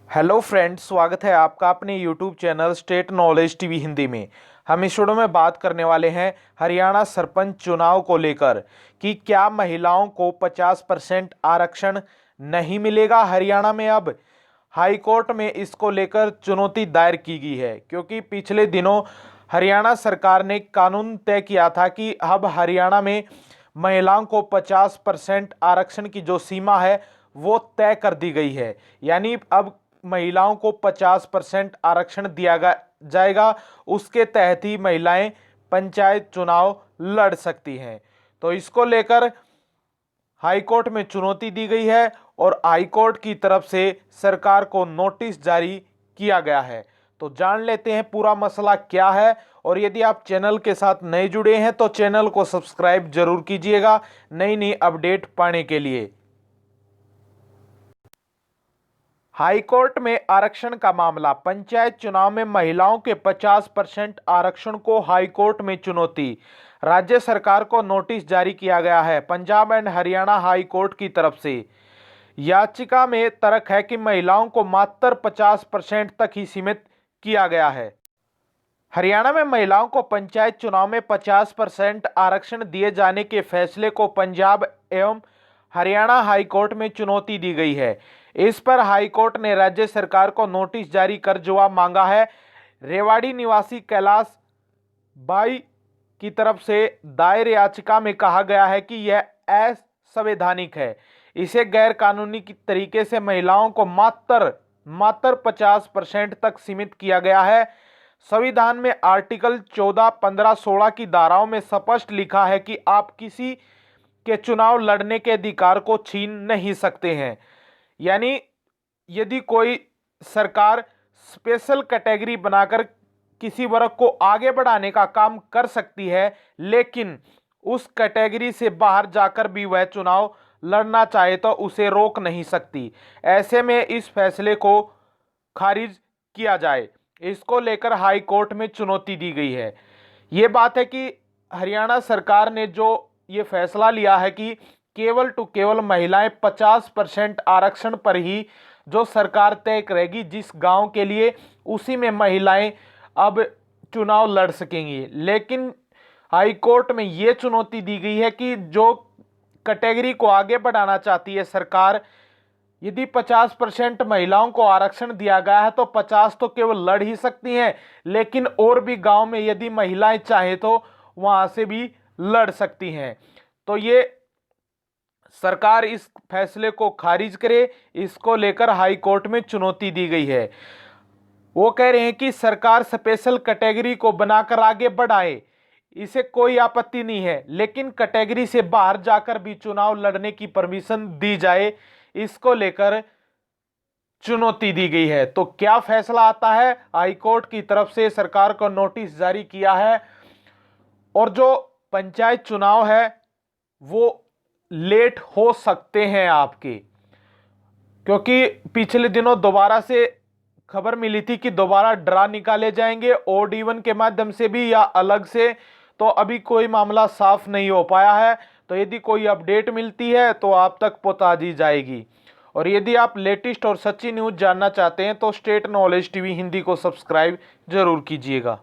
Hello friends, स्वागत है आपका अपने YouTube channel state knowledge TV Hindi में। हम इस वीडियो में बात करने वाले हैं हरियाणा सरपंच चुनाव को लेकर कि क्या महिलाओं को 50% आरक्षण नहीं मिलेगा हरियाणा में। अब हाई कोर्ट में इसको लेकर चुनौती दायर की गई है, क्योंकि पिछले दिनों हरियाणा सरकार ने कानून तय किया था कि अब हरियाणा में महिलाओं को 50% आरक्षण की जो सीमा है वो तय कर दी गई है। यानी अब महिलाओं को 50% आरक्षण जाएगा। उसके तहत ही महिलाएं पंचायत चुनाव लड़ सकती हैं। तो इसको लेकर हाईकोर्ट में चुनौती दी गई है और हाईकोर्ट की तरफ से सरकार को नोटिस जारी किया गया है। तो जान लेते हैं पूरा मसला क्या है। और यदि आप चैनल के साथ नए जुड़े हैं तो चैनल को सब्सक्राइब जरूर कीजिएगा नई नई अपडेट पाने के लिए। हाईकोर्ट में आरक्षण का मामला, पंचायत चुनाव में महिलाओं के 50% आरक्षण को हाईकोर्ट में चुनौती। राज्य सरकार को नोटिस जारी किया गया है Punjab and Haryana high court की तरफ से। याचिका में तर्क है कि महिलाओं को मात्र 50% तक ही सीमित किया गया है। हरियाणा में महिलाओं को पंचायत चुनाव में 50% आरक्षण दिए जाने के फैसले को पंजाब एवं हरियाणा हाईकोर्ट में चुनौती दी गई है। इस पर हाईकोर्ट ने राज्य सरकार को नोटिस जारी कर जवाब मांगा है। रेवाड़ी निवासी कैलाश बाई की तरफ से दायर याचिका में कहा गया है कि यह असंवैधानिक है। इसे गैर कानूनी तरीके से महिलाओं को मात्र 50% तक सीमित किया गया है। संविधान में आर्टिकल 14, 15, 16 की धाराओं में स्पष्ट लिखा है कि आप किसी के चुनाव लड़ने के अधिकार को छीन नहीं सकते हैं। यानी यदि कोई सरकार स्पेशल कैटेगरी बनाकर किसी वर्ग को आगे बढ़ाने का काम कर सकती है, लेकिन उस कैटेगरी से बाहर जाकर भी वह चुनाव लड़ना चाहे तो उसे रोक नहीं सकती। ऐसे में इस फैसले को खारिज किया जाए, इसको लेकर हाई कोर्ट में चुनौती दी गई है। ये बात है कि हरियाणा सरकार ने जो ये फैसला लिया है कि केवल महिलाएं 50% आरक्षण पर ही जो सरकार तय करेगी जिस गांव के लिए, उसी में महिलाएं अब चुनाव लड़ सकेंगी। लेकिन हाई कोर्ट में ये चुनौती दी गई है कि जो कैटेगरी को आगे बढ़ाना चाहती है सरकार, यदि 50% महिलाओं को आरक्षण दिया गया है तो 50 तो केवल लड़ ही सकती हैं, लेकिन और भी गांव में यदि महिलाएं चाहें तो वहां से भी लड़ सकती हैं। तो ये सरकार इस फैसले को खारिज करे, इसको लेकर हाई कोर्ट में चुनौती दी गई है। वो कह रहे हैं कि सरकार स्पेशल कैटेगरी को बनाकर आगे बढ़ाए, इसे कोई आपत्ति नहीं है, लेकिन कैटेगरी से बाहर जाकर भी चुनाव लड़ने की परमिशन दी जाए, इसको लेकर चुनौती दी गई है। तो क्या फैसला आता है, हाईकोर्ट की तरफ से सरकार को नोटिस जारी किया है। और जो पंचायत चुनाव है वो लेट हो सकते हैं आपके, क्योंकि पिछले दिनों दोबारा से खबर मिली थी कि दोबारा ड्रा निकाले जाएंगे ओड इवन के माध्यम से भी या अलग से। तो अभी कोई मामला साफ नहीं हो पाया है। तो यदि कोई अपडेट मिलती है तो आप तक पहुंचा दी जाएगी। और यदि आप लेटेस्ट और सच्ची न्यूज़ जानना चाहते हैं तो स्टेट नॉलेज टीवी हिंदी को सब्सक्राइब जरूर कीजिएगा।